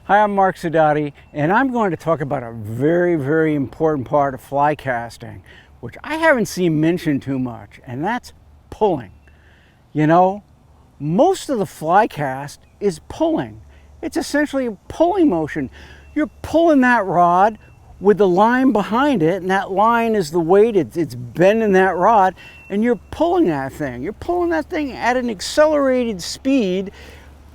Hi, I'm Mark Sadati, and I'm going to talk about a very important part of fly casting, which I haven't seen mentioned too much, and that's pulling. You know, most of the fly cast is pulling. It's essentially a pulling motion. You're pulling that rod with the line behind it, and that line is the weight, it's bending that rod, and you're pulling that thing. You're pulling that thing at an accelerated speed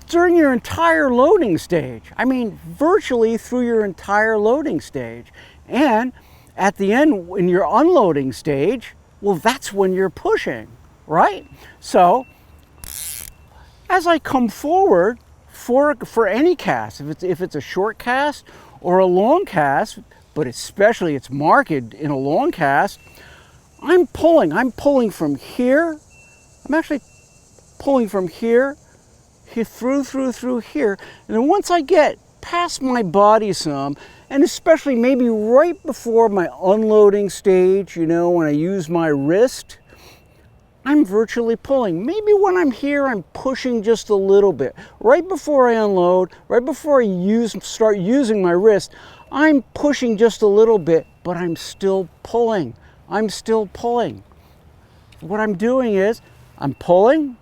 during your entire loading stage. I mean, virtually through your entire loading stage. And at the end, in your unloading stage, well, that's when you're pushing, right? So, as I come forward for any cast, if it's a short cast or a long cast, but especially it's marked in a long cast, I'm pulling from here. I'm actually pulling from here through here, and then once I get past my body some, and especially maybe right before my unloading stage, you know, when I use my wrist, I'm virtually pulling. Maybe when I'm here, I'm pushing just a little bit. Right before I unload, right before I start using my wrist, I'm pushing just a little bit, but I'm still pulling. I'm still pulling. What I'm doing is I'm pulling,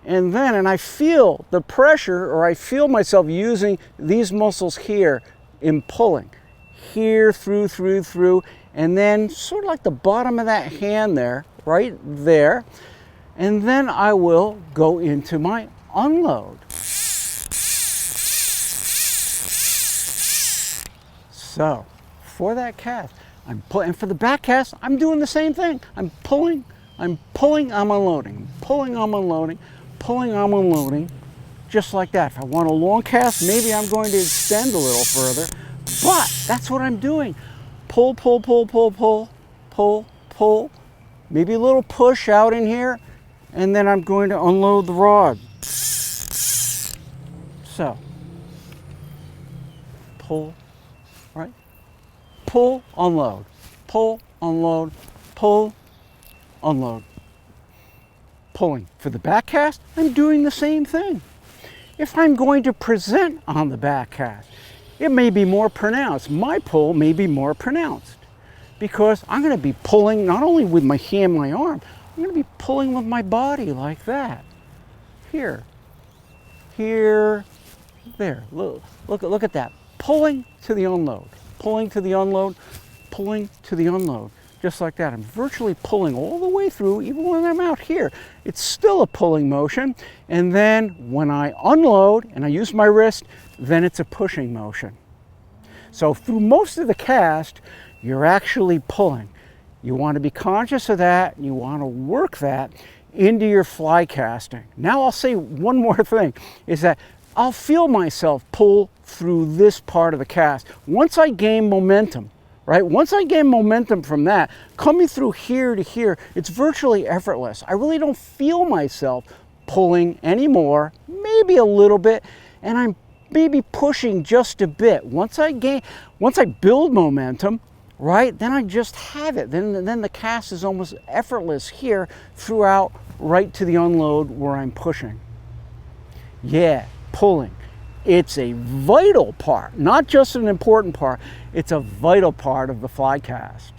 and I feel the pressure, or I feel myself using these muscles here in pulling. Here, through, and then sort of like the bottom of that hand there, right there. And then I will go into my unload. So, for that cast, I'm pulling, and for the back cast, I'm doing the same thing. I'm pulling, I'm unloading, pulling, I'm unloading, pulling, I'm unloading, just like that. If I want a long cast, maybe I'm going to extend a little further, but that's what I'm doing. Pull, maybe a little push out in here, and then I'm going to unload the rod. So, pull, right? Pull, unload, pull, unload, pull, unload. Pulling. For the back cast, I'm doing the same thing. If I'm going to present on the back cast, it may be more pronounced. My pull may be more pronounced because I'm going to be pulling not only with my hand, my arm, I'm going to be pulling with my body like that. Here, there. Look at that. Pulling to the unload, pulling to the unload, pulling to the unload. Just like that. I'm virtually pulling all the way through, even when I'm out here. It's still a pulling motion. And then when I unload and I use my wrist, then it's a pushing motion. So through most of the cast, you're actually pulling. You want to be conscious of that. You want to work that into your fly casting. Now I'll say one more thing, is that I'll feel myself pull through this part of the cast. Once I gain momentum, right? Once I gain momentum from that, coming through here to here, it's virtually effortless. I really don't feel myself pulling anymore, maybe a little bit, and I'm maybe pushing just a bit. Once I build momentum, right, then I just have it. Then the cast is almost effortless here throughout, right to the unload where I'm pushing. Yeah, pulling. It's a vital part, not just an important part, it's a vital part of the fly cast.